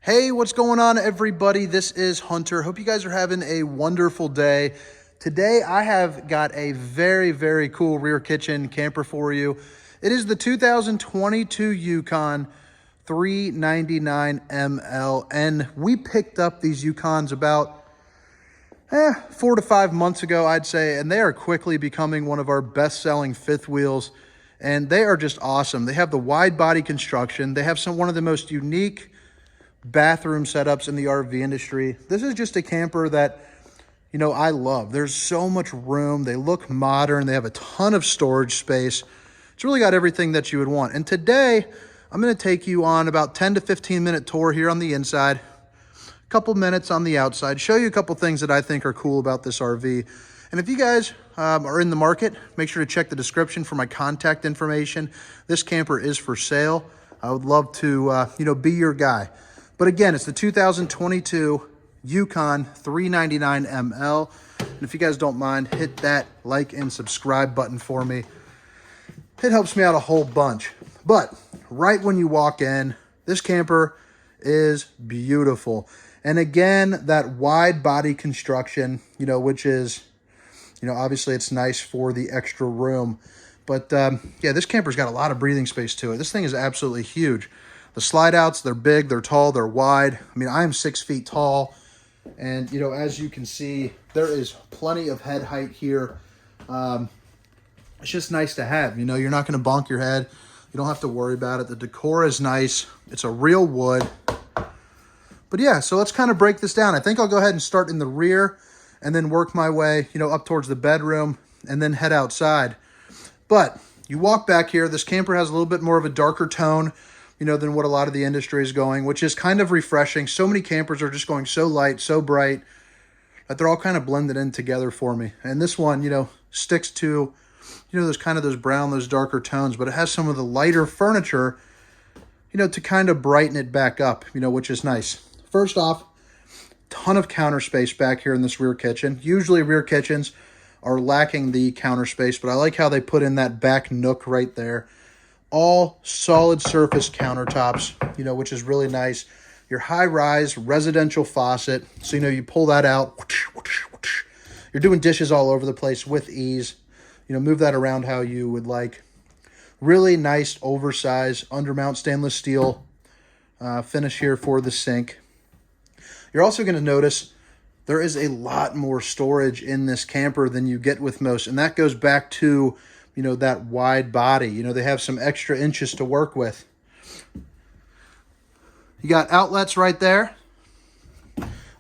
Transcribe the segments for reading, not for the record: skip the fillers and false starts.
Hey, what's going on, everybody? This is Hunter. Hope you guys are having a wonderful day. Today, I have got a very cool rear kitchen camper for you. It is the 2022 Yukon 399ML, and we picked up these Yukons about 4 to 5 months ago, I'd say, and they are quickly becoming one of our best-selling fifth wheels, and they are just awesome. They have the wide body construction. They have one of the most unique bathroom setups in the RV industry. This is just a camper that, I love. There's so much room. They look modern. They have a ton of storage space. It's really got everything that you would want. And today, I'm going to take you on about 10 to 15 minute tour here on the inside, a couple minutes on the outside, show you a couple things that I think are cool about this RV. And if you guys are in the market, make sure to check the description for my contact information. This camper is for sale. I would love to, be your guy. But again, it's the 2022 Yukon 399ML. And if you guys don't mind, hit that like and subscribe button for me. It helps me out a whole bunch. But right when you walk in, this camper is beautiful. And again, that wide body construction, which is, obviously it's nice for the extra room. But yeah, this camper's got a lot of breathing space to it. This thing is absolutely huge. The slide outs, they're big, they're tall, they're wide. I mean, I am 6 feet tall. And, as you can see, there is plenty of head height here. It's just nice to have. You're not going to bonk your head. You don't have to worry about it. The decor is nice. It's a real wood. But yeah, so let's kind of break this down. I think I'll go ahead and start in the rear and then work my way, up towards the bedroom and then head outside. But you walk back here, this camper has a little bit more of a darker tone, than what a lot of the industry is going, which is kind of refreshing. So many campers are just going so light, so bright, that they're all kind of blended in together for me. And this one, sticks to, those brown, those darker tones, but it has some of the lighter furniture, to kind of brighten it back up, which is nice. First off, ton of counter space back here in this rear kitchen. Usually rear kitchens are lacking the counter space, but I like how they put in that back nook right there. All solid surface countertops, which is really nice. Your high-rise residential faucet, so you pull that out. You're doing dishes all over the place with ease. Move that around how you would like. Really nice, oversized, undermount stainless steel finish here for the sink. You're also going to notice there is a lot more storage in this camper than you get with most, and that goes back to that wide body. They have some extra inches to work with. You got outlets right there.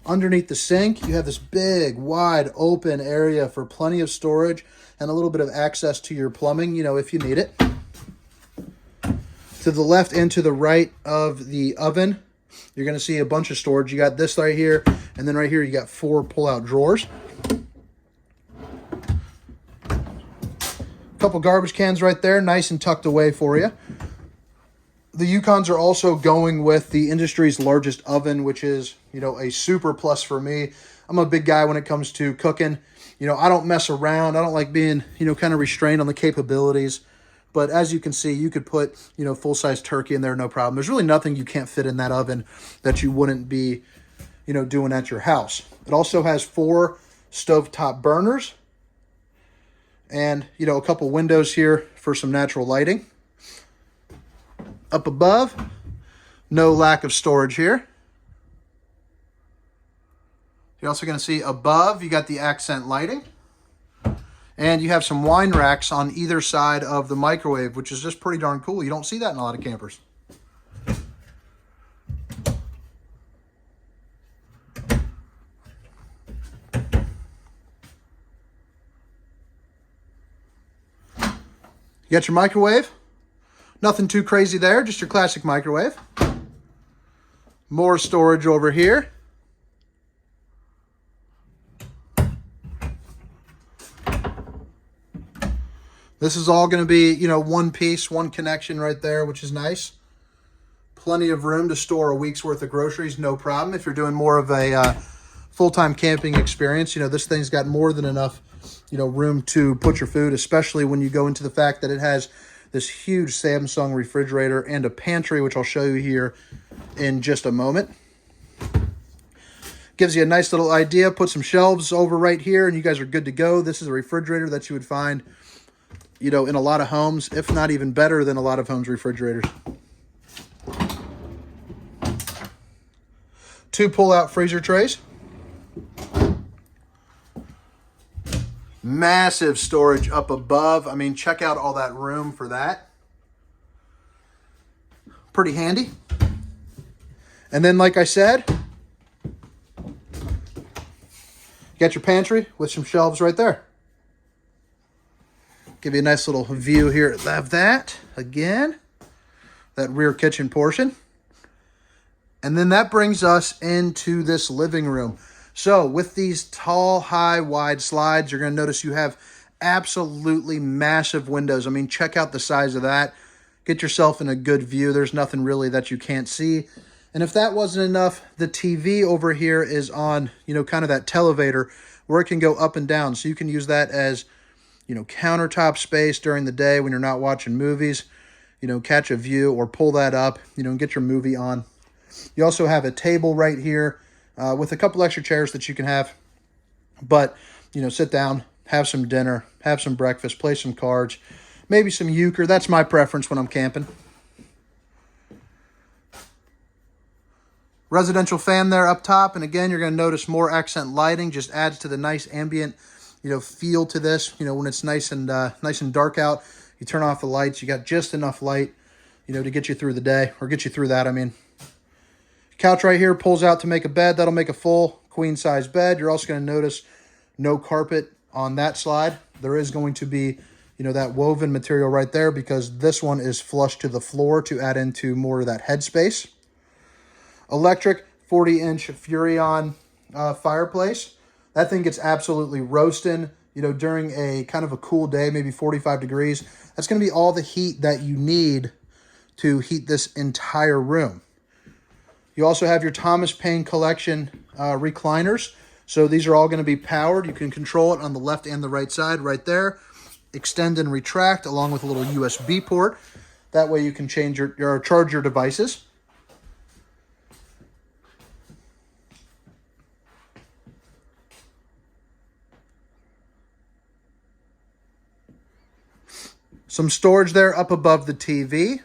Underneath the sink, you have this big, wide, open area for plenty of storage and a little bit of access to your plumbing, if you need it. To the left and to the right of the oven, you're going to see a bunch of storage. You got this right here, and then right here you got 4 pull-out drawers. Couple garbage cans right there, nice and tucked away for you. The Yukons are also going with the industry's largest oven, which is, a super plus for me. I'm a big guy when it comes to cooking. I don't mess around. I don't like being, kind of restrained on the capabilities. But as you can see, you could put, full-size turkey in there, no problem. There's really nothing you can't fit in that oven that you wouldn't be, doing at your house. It also has 4 stovetop burners. And, a couple windows here for some natural lighting. Up above, no lack of storage here. You're also going to see above, you got the accent lighting. And you have some wine racks on either side of the microwave, which is just pretty darn cool. You don't see that in a lot of campers. You got your microwave. Nothing too crazy there, just your classic microwave. More storage over here. This is all going to be, one piece, one connection right there, which is nice. Plenty of room to store a week's worth of groceries, no problem. If you're doing more of a full-time camping experience, this thing's got more than enough room to put your food, especially when you go into the fact that it has this huge Samsung refrigerator and a pantry, which I'll show you here in just a moment. Gives you a nice little idea. Put some shelves over right here and you guys are good to go. This is a refrigerator that you would find, you know, in a lot of homes, if not even better than a lot of homes' refrigerators. 2 pull-out freezer trays. Massive storage up above. I mean, check out all that room for that. Pretty handy. And then, like I said, you got your pantry with some shelves right there. Give you a nice little view here of that. Again, that rear kitchen portion. And then that brings us into this living room. So with these tall, high, wide slides, you're going to notice you have absolutely massive windows. I mean, check out the size of that. Get yourself in a good view. There's nothing really that you can't see. And if that wasn't enough, the TV over here is on, you know, kind of that televator where it can go up and down. So you can use that as, you know, countertop space during the day when you're not watching movies, you know, catch a view or pull that up, you know, and get your movie on. You also have a table right here with a couple extra chairs that you can have. But, you know, sit down, have some dinner, have some breakfast, play some cards, maybe some euchre. That's my preference when I'm camping. Residential fan there up top. And again, you're going to notice more accent lighting. Just adds to the nice ambient, you know, feel to this. You know, when it's nice and dark out, you turn off the lights. You got just enough light, you know, to get you through the day, or get you through that, I mean. Couch right here pulls out to make a bed. That'll make a full queen size bed. You're also going to notice no carpet on that slide. There is going to be, you know, that woven material right there because this one is flush to the floor to add into more of that headspace. Electric 40-inch Furrion fireplace. That thing gets absolutely roasting, you know, during a kind of a cool day, maybe 45 degrees. That's going to be all the heat that you need to heat this entire room. You also have your Thomas Paine collection recliners. So these are all going to be powered. You can control it on the left and the right side right there. Extend and retract along with a little USB port. That way you can change or charge your devices. Some storage there up above the TV.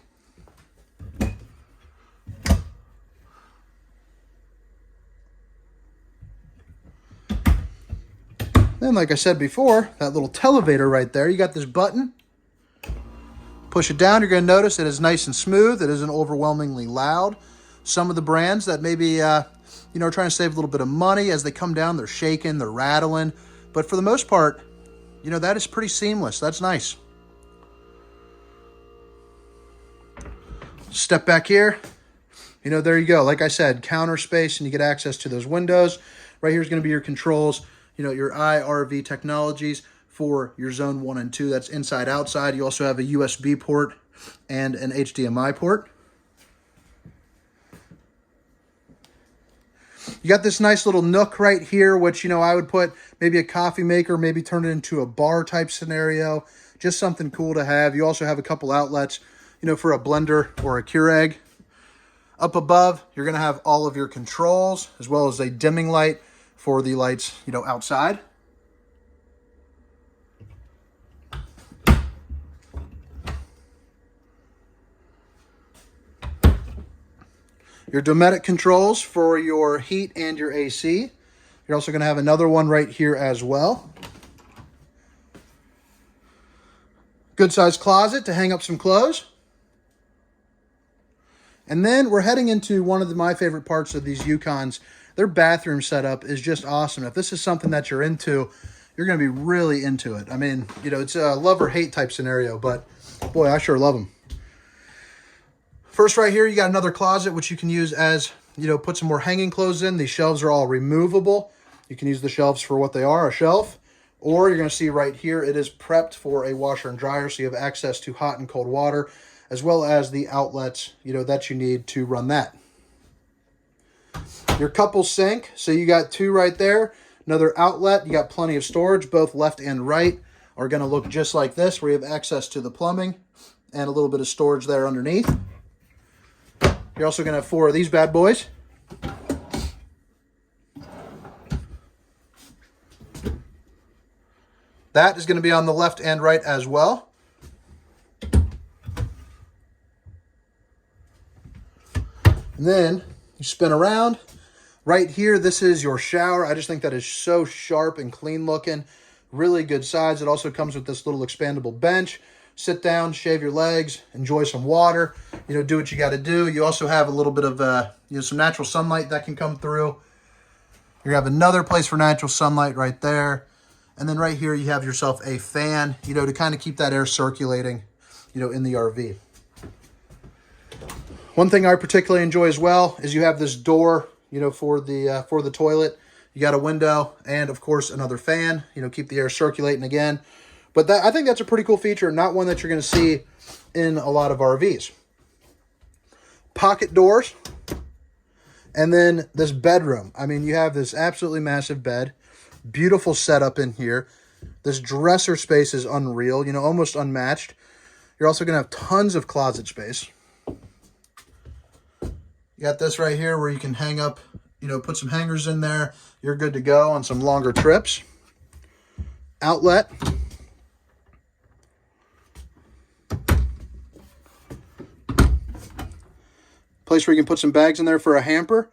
Then, like I said before, that little televator right there, you got this button. Push it down, you're going to notice it is nice and smooth. It isn't overwhelmingly loud. Some of the brands that maybe, you know, are trying to save a little bit of money, as they come down, they're shaking, they're rattling. But for the most part, you know, that is pretty seamless. That's nice. Step back here. You know, there you go. Like I said, counter space, and you get access to those windows. Right here is going to be your controls. You know, your IRV technologies for your zone 1 and 2. That's inside, outside. You also have a USB port and an HDMI port. You got this nice little nook right here, which, you know, I would put maybe a coffee maker, maybe turn it into a bar type scenario. Just something cool to have. You also have a couple outlets, you know, for a blender or a Keurig. Up above, you're going to have all of your controls, as well as a dimming light for the lights, you know, outside. Your Dometic controls for your heat and your AC. You're also going to have another one right here as well. Good sized closet to hang up some clothes. And then we're heading into one of my favorite parts of these Yukons. Their bathroom setup is just awesome. If this is something that you're into, you're going to be really into it. I mean, you know, it's a love or hate type scenario, but boy, I sure love them. First right here, you got another closet, which you can use as, you know, put some more hanging clothes in. These shelves are all removable. You can use the shelves for what they are, a shelf. Or you're going to see right here, it is prepped for a washer and dryer, so you have access to hot and cold water, as well as the outlets, you know, that you need to run that. Your couple sink, so you got 2 right there. Another outlet, you got plenty of storage, both left and right are going to look just like this, where you have access to the plumbing and a little bit of storage there underneath. You're also going to have 4 of these bad boys. That is going to be on the left and right as well. And then you spin around. Right here, this is your shower. I just think that is so sharp and clean looking. Really good size. It also comes with this little expandable bench. Sit down, shave your legs, enjoy some water, do what you got to do. You also have a little bit of, some natural sunlight that can come through. You have another place for natural sunlight right there. And then right here, you have yourself a fan, to kind of keep that air circulating, in the RV. One thing I particularly enjoy as well is you have this door, for the toilet. You got a window and, of course, another fan, keep the air circulating again. But I think that's a pretty cool feature, not one that you're going to see in a lot of RVs. Pocket doors. And then this bedroom. I mean, you have this absolutely massive bed. Beautiful setup in here. This dresser space is unreal, almost unmatched. You're also going to have tons of closet space. You got this right here where you can hang up, put some hangers in there. You're good to go on some longer trips. Outlet. Place where you can put some bags in there for a hamper.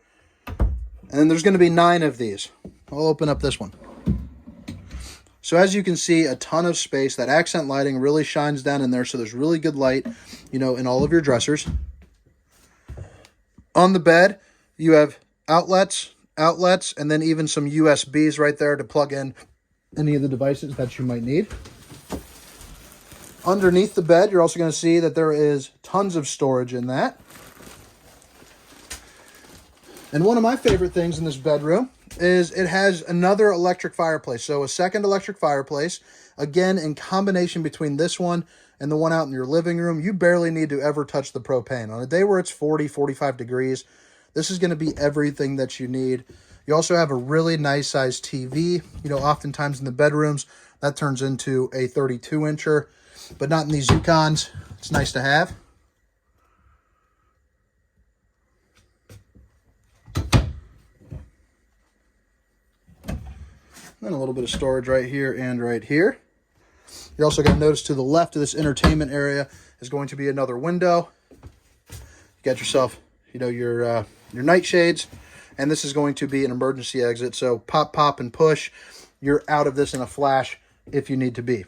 And then there's going to be 9 of these. I'll open up this one. So as you can see, a ton of space. That accent lighting really shines down in there, so there's really good light, in all of your dressers. On the bed, you have outlets, and then even some USBs right there to plug in any of the devices that you might need. Underneath the bed, you're also going to see that there is tons of storage in that. And one of my favorite things in this bedroom is it has another electric fireplace. So a second electric fireplace, again, in combination between this one and the one out in your living room. You barely need to ever touch the propane. On a day where it's 40, 45 degrees, this is going to be everything that you need. You also have a really nice sized TV. Oftentimes in the bedrooms, that turns into a 32-incher, but not in these Yukons. It's nice to have. And a little bit of storage right here and right here. You're also going to notice to the left of this entertainment area is going to be another window. You got yourself, your nightshades, and this is going to be an emergency exit. So pop, pop, and push. You're out of this in a flash if you need to be.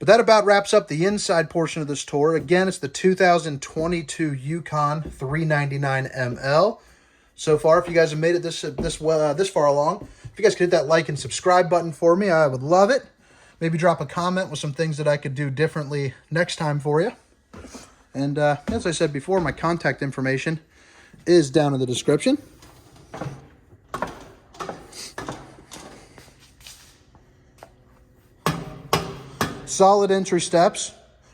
But that about wraps up the inside portion of this tour. Again, it's the 2022 Yukon 399ML. So far, if you guys have made it this far along, if you guys could hit that like and subscribe button for me, I would love it. Maybe drop a comment with some things that I could do differently next time for you. And as I said before, my contact information is down in the description. Solid entry steps,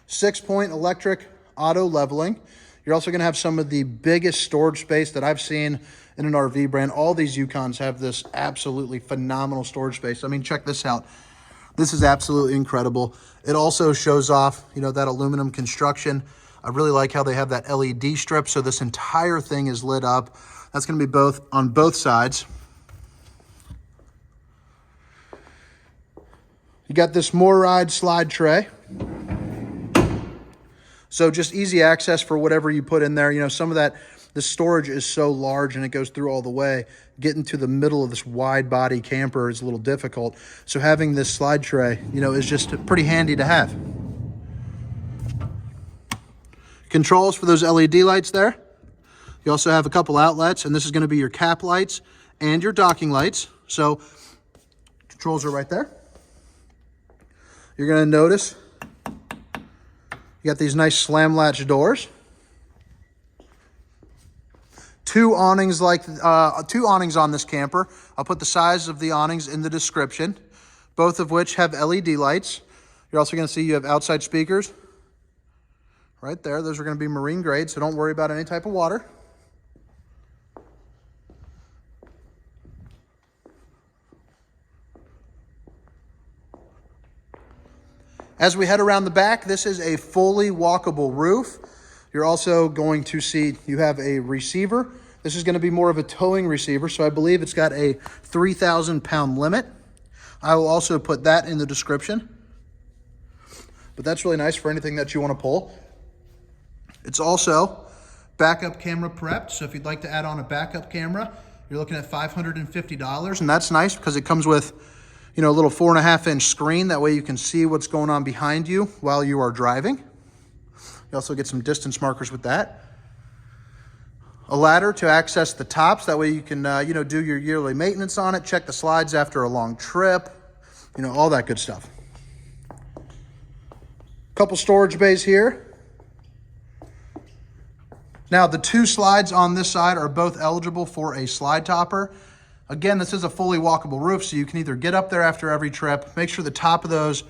6-point electric auto leveling. You're also going to have some of the biggest storage space that I've seen in an RV brand. All these Yukons have this absolutely phenomenal storage space. I mean, check this out. This is absolutely incredible. It also shows off, that aluminum construction. I really like how they have that LED strip, so this entire thing is lit up. That's going to be on both sides. You got this MORryde slide tray. So just easy access for whatever you put in there. Some of the storage is so large and it goes through all the way. Getting to the middle of this wide body camper is a little difficult. So having this slide tray, is just pretty handy to have. Controls for those LED lights there. You also have a couple outlets, and this is going to be your cap lights and your docking lights. So controls are right there. You're going to notice you got these nice slam latch doors. Two awnings on this camper. I'll put the size of the awnings in the description, both of which have LED lights. You're also going to see you have outside speakers right there. Those are going to be marine grade, so don't worry about any type of water. As we head around the back, this is a fully walkable roof. You're also going to see you have a receiver. This is going to be more of a towing receiver, so I believe it's got a 3,000-pound limit. I will also put that in the description. But that's really nice for anything that you want to pull. It's also backup camera prepped. So if you'd like to add on a backup camera, you're looking at $550. And that's nice because it comes with, you know, a little 4.5-inch screen. That way you can see what's going on behind you while you are driving. You also get some distance markers with that. A ladder to access the tops. That way you can, you know, do your yearly maintenance on it, check the slides after a long trip, you know, all that good stuff. Couple storage bays here. Now, the 2 slides on this side are both eligible for a slide topper. Again, this is a fully walkable roof, so you can either get up there after every trip, make sure the top of those,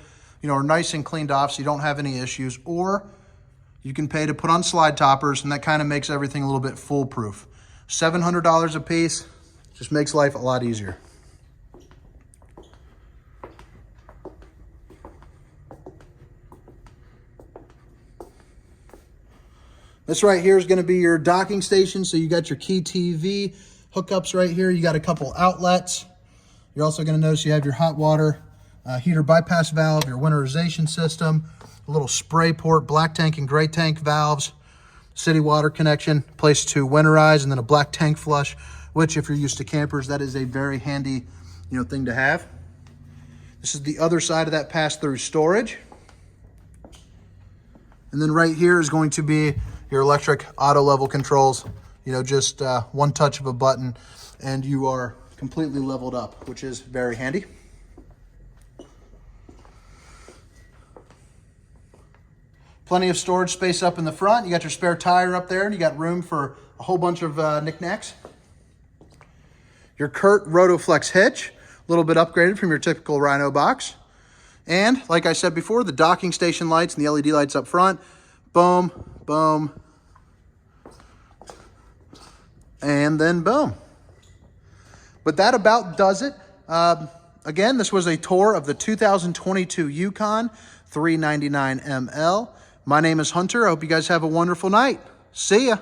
you know, are nice and cleaned off so you don't have any issues, or you can pay to put on slide toppers, and that kind of makes everything a little bit foolproof. $700 a piece, just makes life a lot easier. This right here is going to be your docking station. So you got your key TV hookups right here. You got a couple outlets. You're also going to notice you have your hot water heater bypass valve, your winterization system, a little spray port, black tank and gray tank valves, city water connection, place to winterize, and then a black tank flush, which if you're used to campers, that is a very handy, you know, thing to have. This is the other side of that pass-through storage. And then right here is going to be your electric auto level controls, you know, just one touch of a button and you are completely leveled up, which is very handy. Plenty of storage space up in the front. You got your spare tire up there and you got room for a whole bunch of knickknacks. Your Curt Rotoflex hitch, a little bit upgraded from your typical Rhino box. And like I said before, the docking station lights and the LED lights up front. Boom, boom, and then boom. But that about does it. Again, this was a tour of the 2022 Yukon 399ML. My name is Hunter. I hope you guys have a wonderful night. See ya.